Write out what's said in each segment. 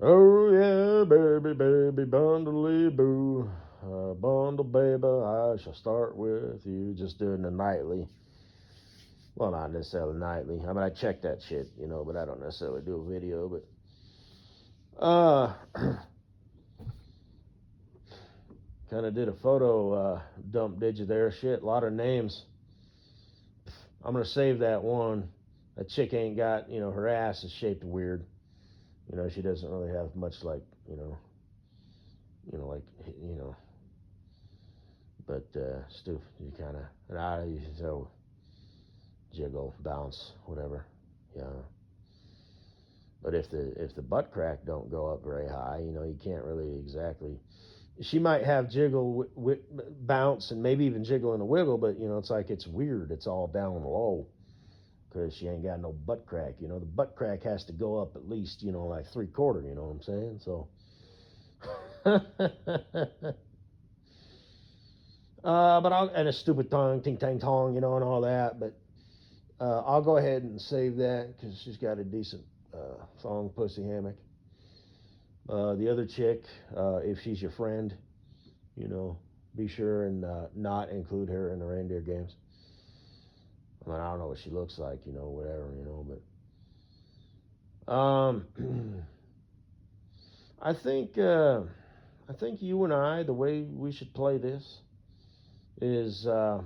Oh yeah, baby, baby, bundly boo. Bundle baby, I shall start with you. Just doing the nightly. Well, not necessarily nightly. I mean, I check that shit, but I don't necessarily do a video. But kind of did a photo dump. Did you there? Shit, a lot of names. I'm gonna save that one. That chick ain't got, her ass is shaped weird. She doesn't really have much like, like, but Stu, you kind of, and I, so jiggle, bounce, whatever. Yeah. But if the butt crack don't go up very high, you can't really exactly. She might have jiggle, bounce, and maybe even jiggle and a wiggle, but it's like it's weird. It's all down low because she ain't got no butt crack. The butt crack has to go up at least, like 3/4. You know what I'm saying? So. But I'll and a stupid tongue, ting tang tong, and all that. But I'll go ahead and save that because she's got a decent thong pussy hammock. The other chick, if she's your friend, you know, be sure and not include her in the reindeer games. I mean, I don't know what she looks like, whatever, but I think you and I, the way we should play this is the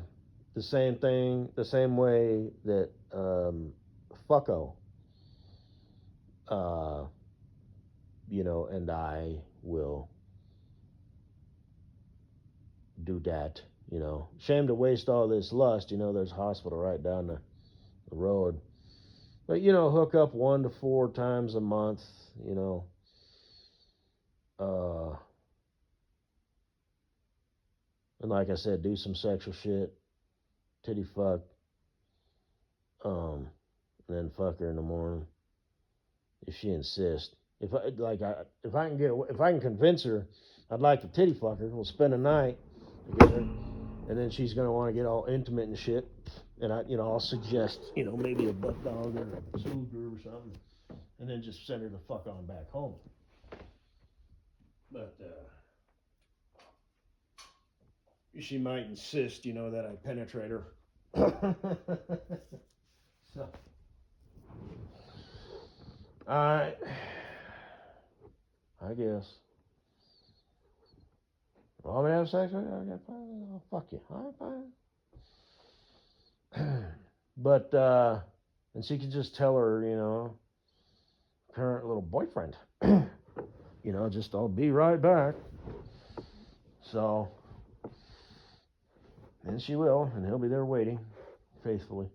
same thing, the same way that Fucko, uh, and I will do that. Shame to waste all this lust. There's a hospital right down the road. But hook up 1 to 4 times a month. You know, uh, and like I said, do some sexual shit, titty fuck, and then fuck her in the morning if she insists. If I can convince her, I'd like to titty fuck her. We'll spend a night together, and then she's gonna want to get all intimate and shit. And I'll suggest, maybe a butt dog or a soldier or something, and then just send her the fuck on back home. But she might insist, that I penetrate her. So, I, I guess. Want me to have sex with you? Okay, fine. I'll fuck you. All right, fine. But and she could just tell her, current little boyfriend, just I'll be right back. So, and she will, and he'll be there waiting, faithfully.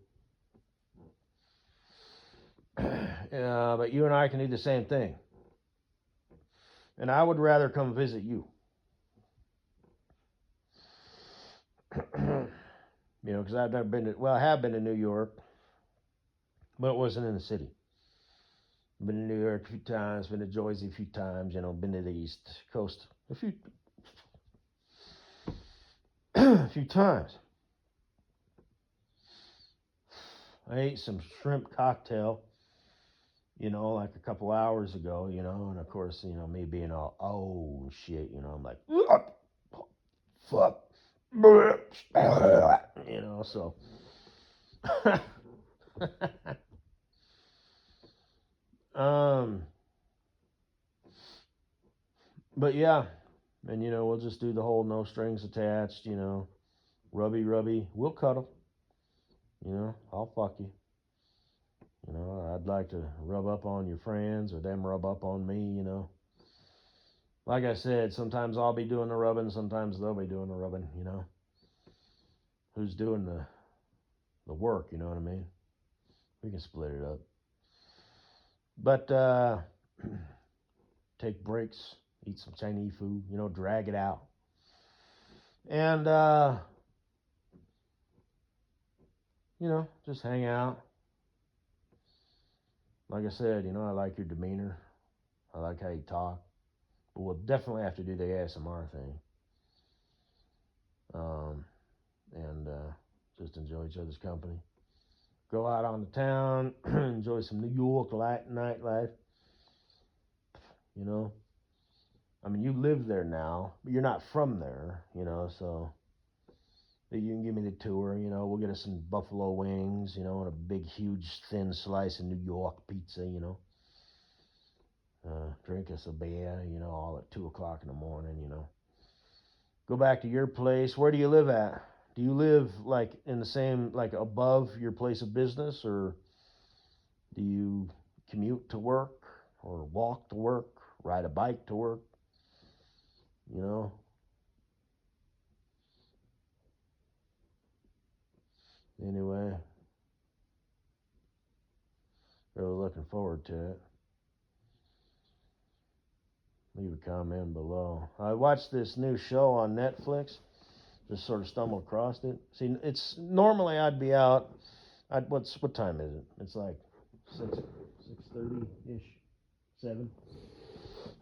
But you and I can do the same thing. And I would rather come visit you. Because I've never been to, well, I have been to New York, but it wasn't in the city. Been to New York a few times, been to Jersey a few times, been to the East Coast a few times. I ate some shrimp cocktail, like a couple hours ago, and of course, me being all, oh shit, I'm like, fuck, so. um, but yeah, and we'll just do the whole no strings attached, rubby rubby, we'll cuddle, I'll fuck you. I'd like to rub up on your friends or them rub up on me, Like I said, sometimes I'll be doing the rubbing, sometimes they'll be doing the rubbing, Who's doing the work, you know what I mean? We can split it up. But take breaks, eat some Chinese food, drag it out. And just hang out. Like I said, I like your demeanor. I like how you talk. But we'll definitely have to do the ASMR thing. And just enjoy each other's company. Go out on the town, enjoy some New York nightlife. you know. I mean, you live there now, but you're not from there, you know, so you can give me the tour, you know. We'll get us some buffalo wings, you know, and a big, huge, thin slice of New York pizza, you know. Drink us a beer, you know, all at 2 o'clock in the morning, you know. Go back to your place. Where do you live at? Do you live like in the same, like above your place of business, or do you commute to work, or walk to work, ride a bike to work, you know? Anyway, really looking forward to it. Leave a comment below. I watched this new show on Netflix. Just sort of stumbled across it. See, it's normally I'd be out. What time is it? It's like 6:30 ish, 7.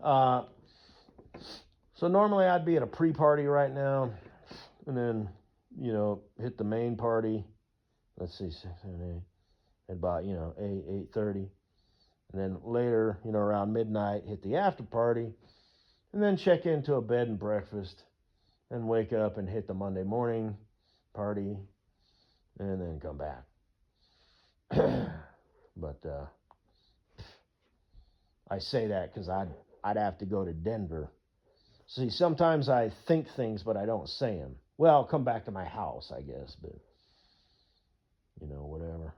Uh, so normally I'd be at a pre-party right now, and then hit the main party. Let's see, 6, 7, 8. At about 8:30, and then later around midnight hit the after party, and then check into a bed and breakfast, and wake up and hit the Monday morning party, and then come back. But I say that because I'd have to go to Denver. See, sometimes I think things, but I don't say them. Well, I'll come back to my house, I guess, but whatever.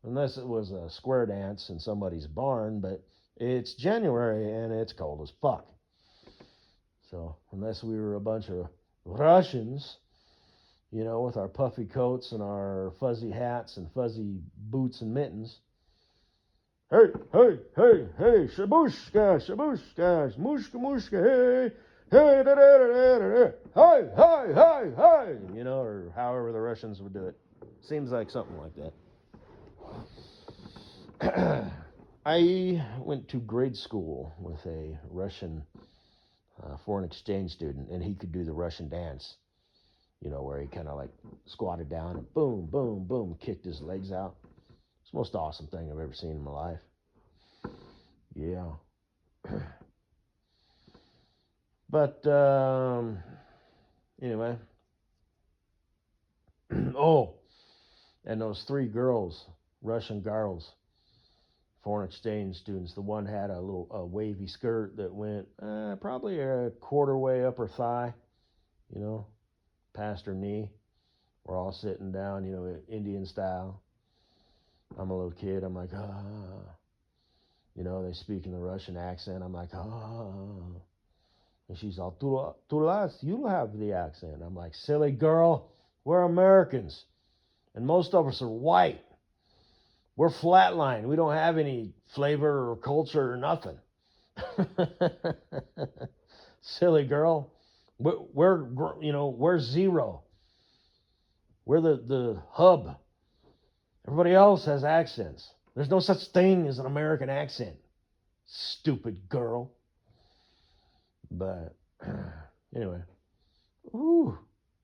Unless it was a square dance in somebody's barn, but it's January and it's cold as fuck. So unless we were a bunch of Russians, with our puffy coats and our fuzzy hats and fuzzy boots and mittens. Hey, hey, hey, hey, shabushka, shabushka, mushka, mushka, hey, hey, da, da, da, da, da, hey, hey, hey, hey, or however the Russians would do it. Seems like something like that. I went to grade school with a Russian foreign exchange student, and he could do the Russian dance, where he kind of like squatted down and boom, boom, boom, kicked his legs out. It's the most awesome thing I've ever seen in my life. Yeah. But, anyway. Oh, and those 3 girls, Russian girls, foreign exchange students, the one had a little wavy skirt that went probably a quarter way up her thigh, past her knee. We're all sitting down, Indian style. I'm a little kid. I'm like, ah. They speak in the Russian accent. I'm like, ah. And she's all, Tulas, you have the accent. I'm like, silly girl, we're Americans. And most of us are white. We're flatline. We don't have any flavor or culture or nothing. Silly girl. We're zero. We're the hub. Everybody else has accents. There's no such thing as an American accent. Stupid girl. But anyway. Ooh,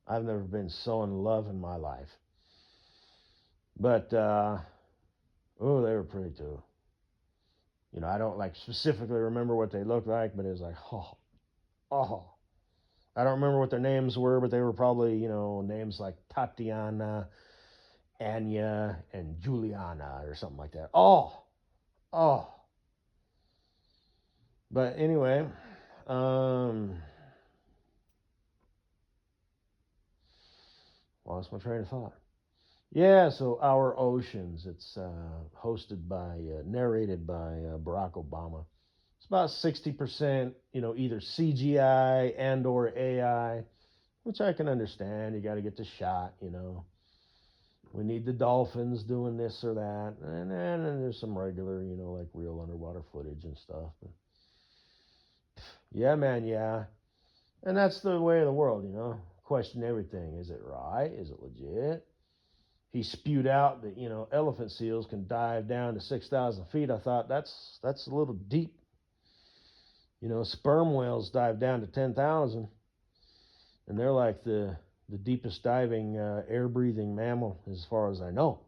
I've never been so in love in my life. But they were pretty too. I don't like specifically remember what they looked like, but it was like, oh. I don't remember what their names were, but they were probably, names like Tatiana, Anya, and Juliana or something like that. Oh. But anyway, lost my train of thought. Yeah, so Our Oceans. It's narrated by Barack Obama. It's about 60%, either CGI and or AI, which I can understand. You got to get the shot, We need the dolphins doing this or that. And then there's some regular, like real underwater footage and stuff. But yeah, man, yeah. And that's the way of the world, Question everything. Is it right? Is it legit? He spewed out that, elephant seals can dive down to 6,000 feet. I thought that's a little deep. Sperm whales dive down to 10,000. And they're like the deepest diving air-breathing mammal as far as I know.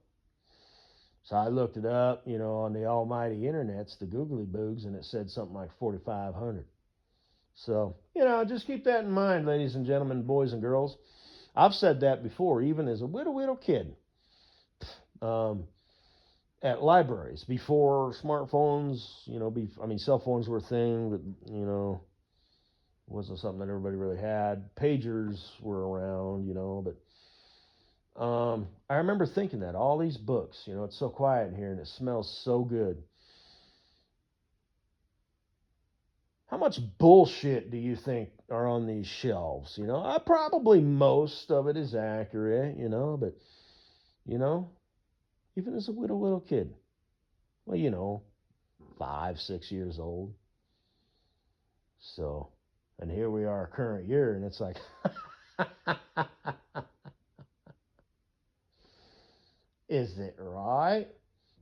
So I looked it up, on the almighty internets, the googly boogs, and it said something like 4,500. So, just keep that in mind, ladies and gentlemen, boys and girls. I've said that before, even as a little kid, at libraries before smartphones. Cell phones were a thing, but wasn't something that everybody really had. Pagers were around, but I remember thinking that all these books, it's so quiet in here and it smells so good. How much bullshit do you think are on these shelves? Probably most of it is accurate, but you know, even as a little kid, well, 5, 6 years old. So, and here we are, current year, and it's like, is it right?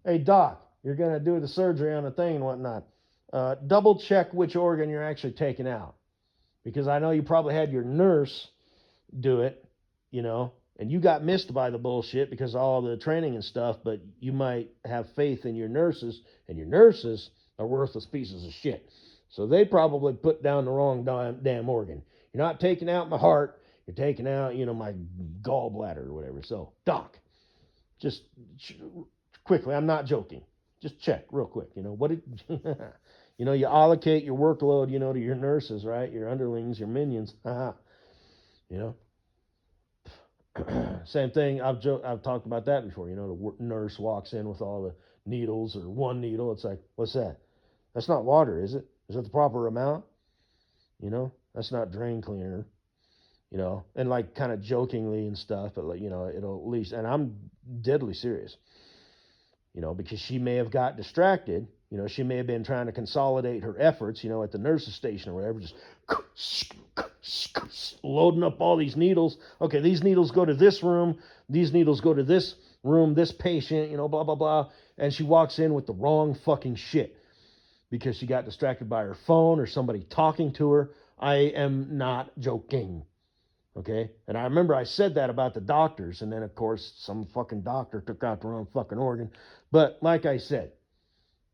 Hey, doc, you're going to do the surgery on the thing and whatnot. Double check which organ you're actually taking out. Because I know you probably had your nurse do it, and you got missed by the bullshit because of all the training and stuff, but you might have faith in your nurses, and your nurses are worthless pieces of shit. So they probably put down the wrong damn organ. You're not taking out my heart, you're taking out, my gallbladder or whatever. So, doc, just quickly, I'm not joking. Just check real quick. What did you allocate your workload, to your nurses, right? Your underlings, your minions. Same thing. I've talked about that before. The nurse walks in with all the needles or one needle. It's like, what's that? That's not water, is it? Is that the proper amount? That's not drain cleaner. And like kind of jokingly and stuff, but like, it'll at least, and I'm deadly serious, because she may have got distracted. She may have been trying to consolidate her efforts, at the nurse's station or whatever, just loading up all these needles. Okay, these needles go to this room. These needles go to this room, this patient, blah, blah, blah. And she walks in with the wrong fucking shit because she got distracted by her phone or somebody talking to her. I am not joking. Okay? And I remember I said that about the doctors, and then, of course, some fucking doctor took out the wrong fucking organ. But like I said,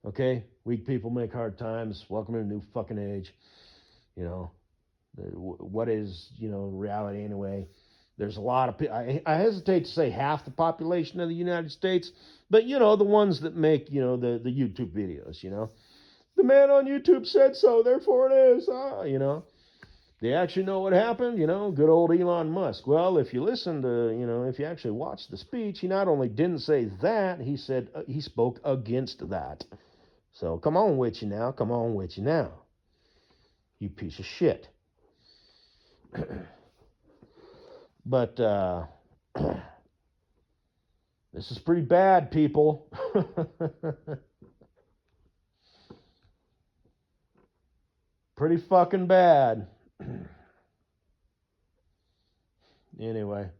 okay, weak people make hard times. Welcome to a new fucking age. What is, reality anyway? There's a lot of people. I hesitate to say half the population of the United States, but, the ones that make, the YouTube videos, The man on YouTube said so, therefore it is, They actually know what happened, good old Elon Musk. Well, if you listen to, if you actually watch the speech, he not only didn't say that, he said he spoke against that. So come on with you now. You piece of shit. But this is pretty bad, people. Pretty fucking bad. Anyway.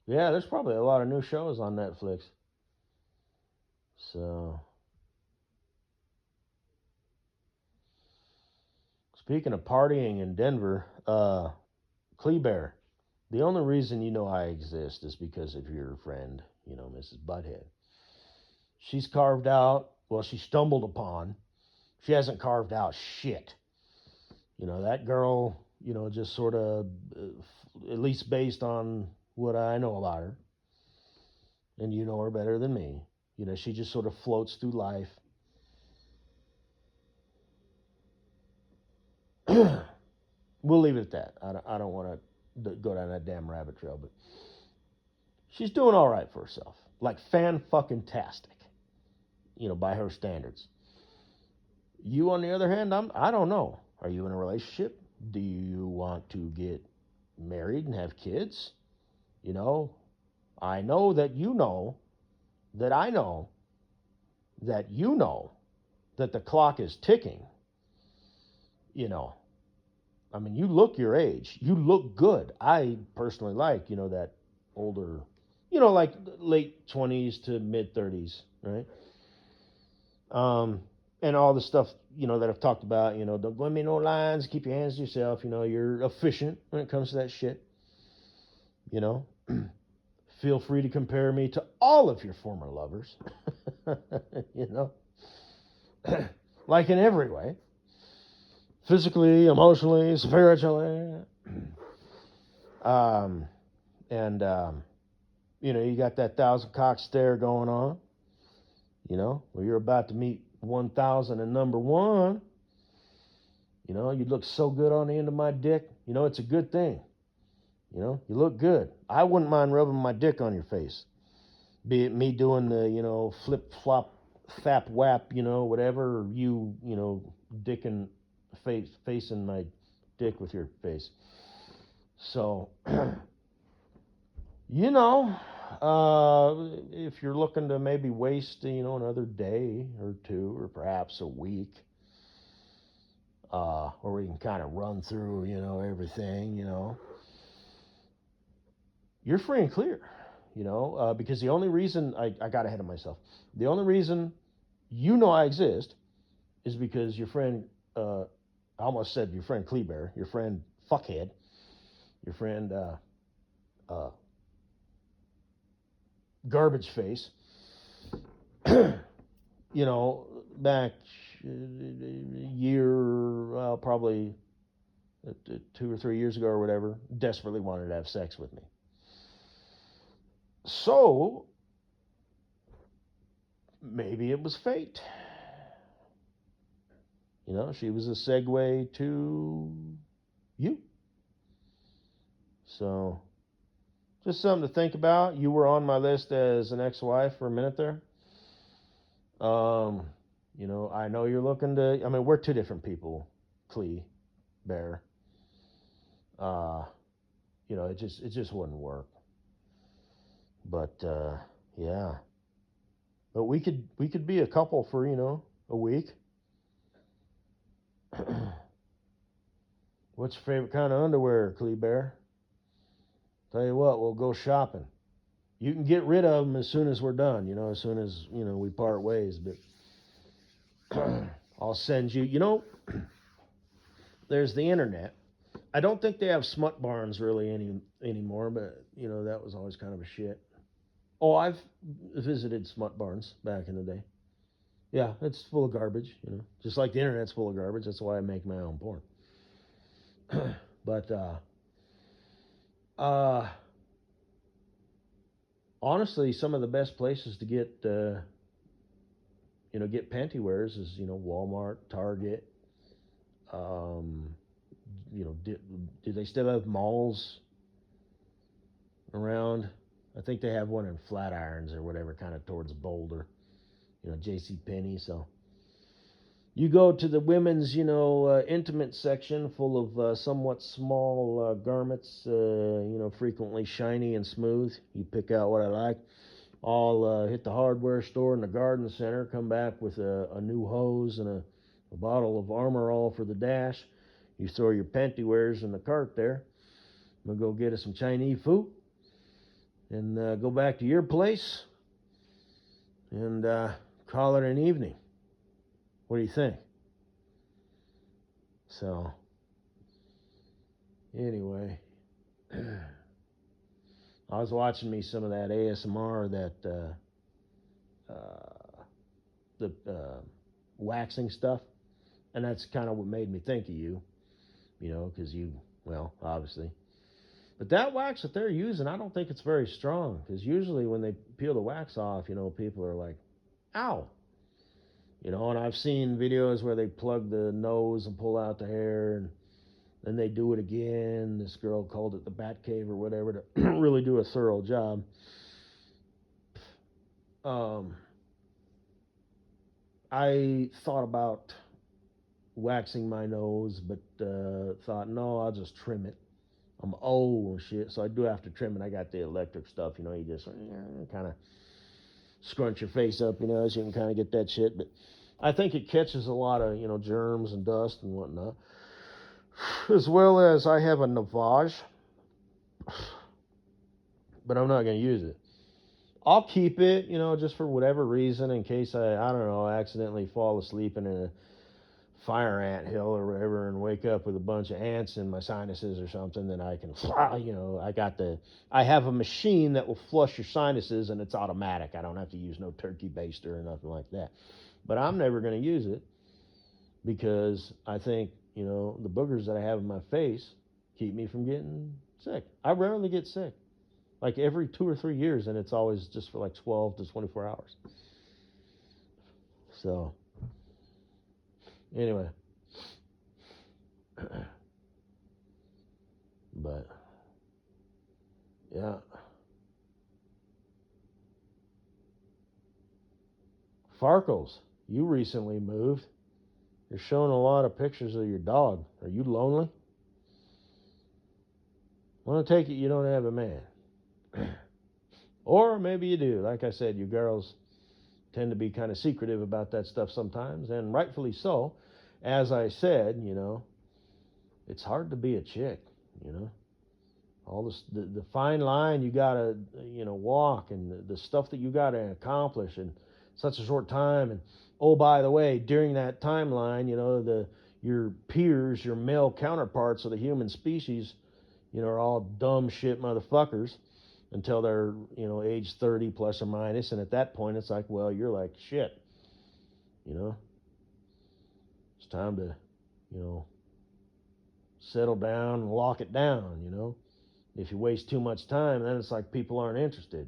Yeah, there's probably a lot of new shows on Netflix. So, speaking of partying in Denver, Kleber, the only reason I exist is because of your friend, Mrs. Butthead. She's carved out, she stumbled upon. She hasn't carved out shit. That girl, just sort of, at least based on what I know about her, and you know her better than me, she just sort of floats through life. We'll leave it at that. I don't want to go down that damn rabbit trail, but she's doing all right for herself. Like fan-fucking-tastic, by her standards. You, on the other hand, I don't know. Are you in a relationship? Do you want to get married and have kids? I know that you know that I know that you know that the clock is ticking. You look your age. You look good. I personally like, that older, like late 20s to mid 30s, right? and all the stuff, that I've talked about, don't go in me no lines, keep your hands to yourself, you're efficient when it comes to that shit, you know. Feel free to compare me to all of your former lovers, you know, like in every way, physically, emotionally, spiritually. um, and, you got that 1,000 cock stare going on, where you're about to meet 1,000 and number one. You look so good on the end of my dick. It's a good thing. You look good. I wouldn't mind rubbing my dick on your face. Be it me doing the, flip flop, fap whap, whatever, or you, dicking facing my dick with your face. So, if you're looking to maybe waste, another day or two, or perhaps a week, or we can kind of run through, everything, you're free and clear, because the only reason I got ahead of myself, the only reason I exist is because your friend, I almost said your friend Kleber, your friend fuckhead, your friend garbage face, back a year, probably 2 or 3 years ago or whatever, desperately wanted to have sex with me. So, maybe it was fate. She was a segue to you. So, just something to think about. You were on my list as an ex-wife for a minute there. I know you're looking to, we're two different people, Clee, Bear. It just wouldn't work. But, yeah. But we could be a couple for, a week. What's your favorite kind of underwear, Clee Bear? Tell you what, we'll go shopping. You can get rid of them as soon as we're done, as soon as, we part ways. But I'll send you, there's the internet. I don't think they have smut barns really anymore, but, that was always kind of a shit. Oh, I've visited smut barns back in the day. Yeah, it's full of garbage, just like the internet's full of garbage. That's why I make my own porn. But, honestly, some of the best places to get, get panty wears is, Walmart, Target. Do they still have malls around? I think they have one in Flatirons or whatever, kind of towards Boulder. J.C. Penney. So you go to the women's, intimate section full of somewhat small garments, frequently shiny and smooth. You pick out what I like. I'll hit the hardware store in the garden center, come back with a new hose and a bottle of Armor All for the dash. You throw your panty wears in the cart there. I'm going to go get us some Chinese food and go back to your place and call it an evening. What do you think? So, anyway, I was watching me some of that ASMR, the waxing stuff, and that's kind of what made me think of you, because obviously. But that wax that they're using, I don't think it's very strong, because usually when they peel the wax off, people are like, ow. And I've seen videos where they plug the nose and pull out the hair, and then they do it again. This girl called it the Bat Cave or whatever to really do a thorough job. I thought about waxing my nose, but thought, no, I'll just trim it. I'm old and shit, so I do have to trim it. I got the electric stuff, you just kind of scrunch your face up, so you can kind of get that shit. But I think it catches a lot of, germs and dust and whatnot. As well as I have a Navage, but I'm not going to use it. I'll keep it, just for whatever reason, in case I don't know, accidentally fall asleep in a fire ant hill or whatever and wake up with a bunch of ants in my sinuses or something. Then I can, I have a machine that will flush your sinuses, and it's automatic. I don't have to use no turkey baster or nothing like that. But I'm never going to use it because I think, the boogers that I have in my face keep me from getting sick. I rarely get sick, like every 2 or 3 years, and it's always just for like 12 to 24 hours. So, anyway, but yeah, Farkles, you recently moved. You're showing a lot of pictures of your dog. Are you lonely? I want to take it you don't have a man. Or maybe you do. Like I said, you girls tend to be kind of secretive about that stuff sometimes, and rightfully so. As I said, it's hard to be a chick, you know. All this, the fine line you gotta, walk, and the stuff that you gotta accomplish in such a short time. And oh, by the way, during that timeline, your peers, your male counterparts of the human species, are all dumb shit motherfuckers until they're, age 30 plus or minus. And at that point, it's like, well, you're like shit, you know. It's time to, settle down and lock it down. If you waste too much time, then it's like people aren't interested,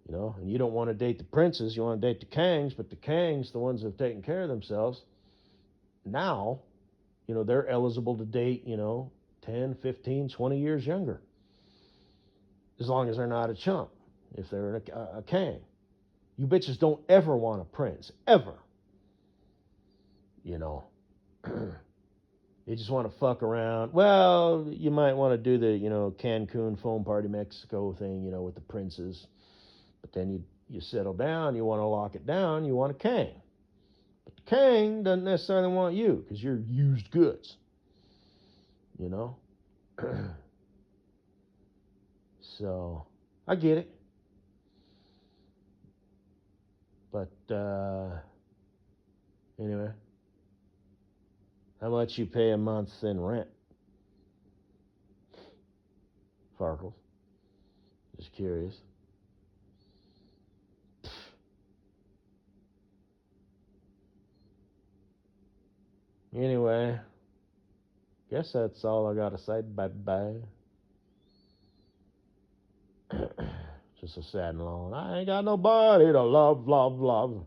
and you don't want to date the princes, you want to date the kangs. But the kangs, the ones that have taken care of themselves, now, they're eligible to date, 10, 15, 20 years younger, as long as they're not a chump. If they're a kang, you bitches don't ever want a prince, ever. you know You just want to fuck around. Well, you might want to do the, Cancun foam party Mexico thing, with the princes. But then you settle down, you want to lock it down, you want a king. But the king doesn't necessarily want you because you're used goods, you know? So, I get it. But, anyway, how much you pay a month in rent? Farkle. Just curious. Anyway, guess that's all I gotta say. Bye bye. Just a sad and long. I ain't got nobody to love, love, love.